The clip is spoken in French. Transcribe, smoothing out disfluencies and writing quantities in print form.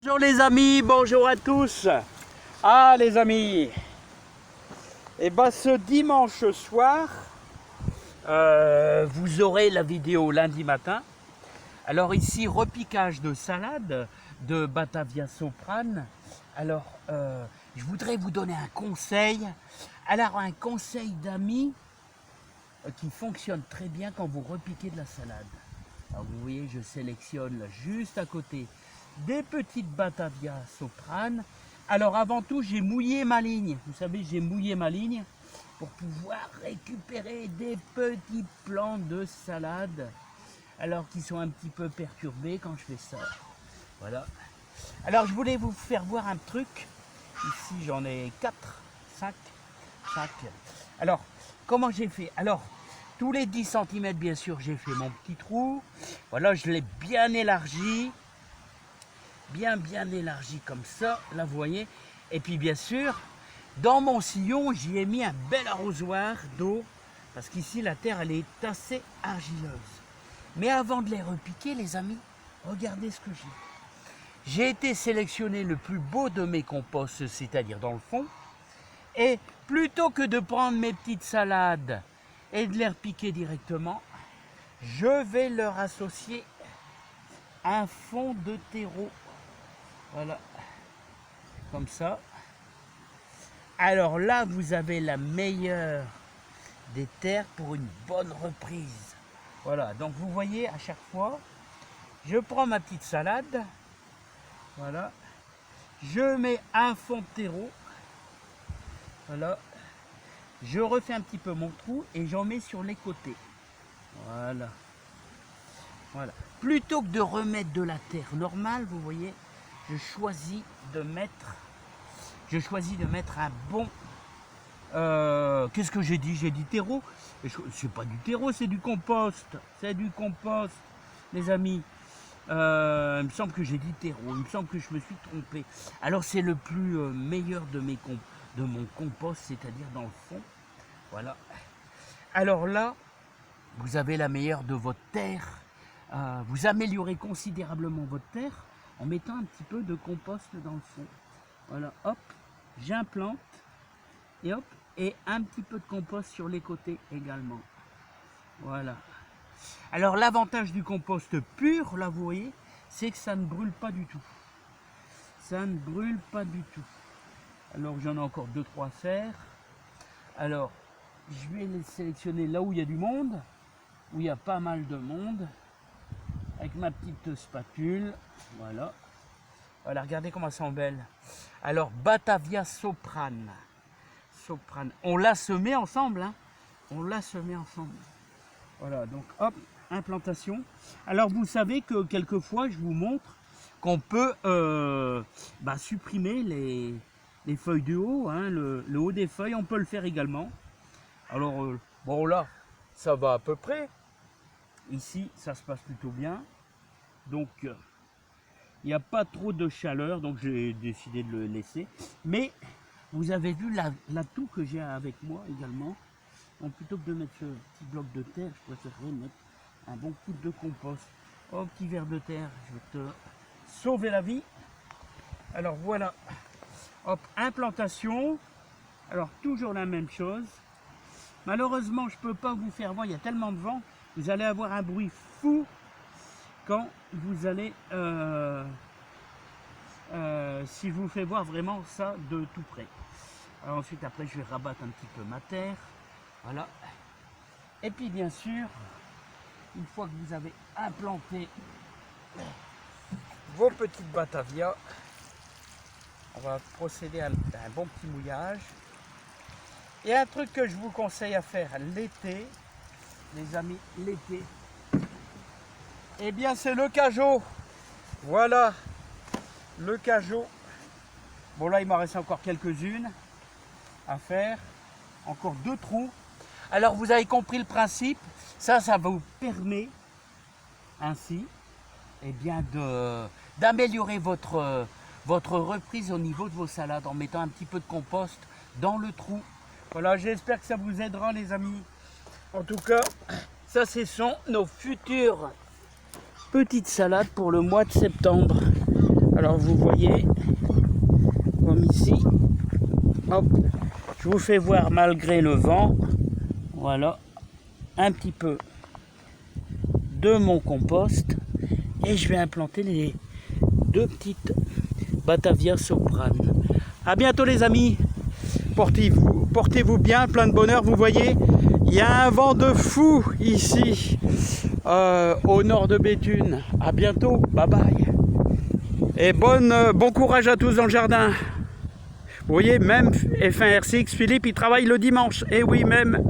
Bonjour les amis, bonjour à tous. Ah les amis, et ben ce dimanche soir, vous aurez la vidéo lundi matin. Alors ici, repiquage de salade de Batavia Soprane. Alors, je voudrais vous donner un conseil. Alors un conseil d'amis qui fonctionne très bien quand vous repiquez de la salade. Alors vous voyez, je sélectionne là, juste à côté des petites Batavia Soprane. Alors avant tout, j'ai mouillé ma ligne. Vous savez, j'ai mouillé ma ligne pour pouvoir récupérer des petits plants de salade. Alors qui sont un petit peu perturbés quand je fais ça. Voilà. Alors je voulais vous faire voir un truc. Ici j'en ai 4, 5. Alors, comment j'ai fait? Alors, tous les 10 cm, bien sûr, j'ai fait mon petit trou. Voilà, je l'ai bien élargi. Bien élargi comme ça, là, vous voyez. Et puis, bien sûr, dans mon sillon, j'y ai mis un bel arrosoir d'eau. Parce qu'ici, la terre, elle est assez argileuse. Mais avant de les repiquer, les amis, regardez ce que j'ai. J'ai été sélectionner le plus beau de mes composts, c'est-à-dire dans le fond. Et plutôt que de prendre mes petites salades et de les repiquer directement, je vais leur associer un fond de terreau. Voilà, comme ça. Alors là, vous avez la meilleure des terres pour une bonne reprise. Voilà, donc vous voyez, à chaque fois, je prends ma petite salade. Voilà, je mets un fond de terreau. Voilà, je refais un petit peu mon trou et j'en mets sur les côtés. Voilà. Voilà. Plutôt que de remettre de la terre normale, vous voyez, je choisis de mettre un bon... Qu'est-ce que j'ai dit? J'ai dit terreau. C'est pas du terreau, c'est du compost. C'est du compost, les amis. Il me semble que j'ai dit terreau. Il me semble que je me suis trompé. Alors c'est le plus meilleur de mon compost, c'est-à-dire dans le fond. Voilà. Alors là, vous avez la meilleure de votre terre. Vous améliorez considérablement votre terre en mettant un petit peu de compost dans le fond. Voilà, hop, j'implante et hop, et un petit peu de compost sur les côtés également. Voilà. Alors l'avantage du compost pur, là vous voyez, c'est que ça ne brûle pas du tout. Ça ne brûle pas du tout. Alors j'en ai encore 2-3 à faire. Alors, je vais les sélectionner là où il y a du monde, où il y a pas mal de monde, avec ma petite spatule. Voilà. Voilà, regardez comment elles sont belles. Alors, Batavia Soprane. On l'a semé ensemble, hein. On l'a semé ensemble. Voilà, donc hop, implantation. Alors, vous savez que quelquefois, je vous montre qu'on peut supprimer les feuilles du haut, hein, le haut des feuilles, on peut le faire également. Alors, bon là, ça va à peu près. Ici, ça se passe plutôt bien. Donc, il n'y a pas trop de chaleur, donc j'ai décidé de le laisser. Mais, vous avez vu l'atout que j'ai avec moi également. Donc, plutôt que de mettre ce petit bloc de terre, je préférerais mettre un bon coup de compost. Oh, petit verre de terre, je vais te sauver la vie. Alors, voilà. Hop, implantation. Alors, toujours la même chose. Malheureusement, je ne peux pas vous faire voir, il y a tellement de vent, vous allez avoir un bruit fou quand vous allez, si je vous fais voir vraiment ça de tout près. Alors ensuite, après, je vais rabattre un petit peu ma terre, voilà. Et puis, bien sûr, une fois que vous avez implanté vos petites Batavia, on va procéder à un bon petit mouillage. Et un truc que je vous conseille à faire l'été, les amis, l'été, eh bien c'est le cajot. Voilà, le cajot. Bon là, il m'en reste encore quelques-unes à faire. Encore 2 trous. Alors vous avez compris le principe. Ça vous permet ainsi bien d'améliorer votre reprise au niveau de vos salades en mettant un petit peu de compost dans le trou. Voilà, j'espère que ça vous aidera les amis. En tout cas, ça ce sont nos futures petites salades pour le mois de septembre. Alors vous voyez, comme ici, hop, je vous fais voir malgré le vent, voilà, un petit peu de mon compost et je vais implanter les 2 petites Batavia Soprane. À bientôt les amis, portez-vous bien, plein de bonheur. Vous voyez, il y a un vent de fou ici au nord de Béthune. À bientôt, bye bye. Et bon courage à tous dans le jardin. Vous voyez, même F1 R6, Philippe, il travaille le dimanche. Et oui, même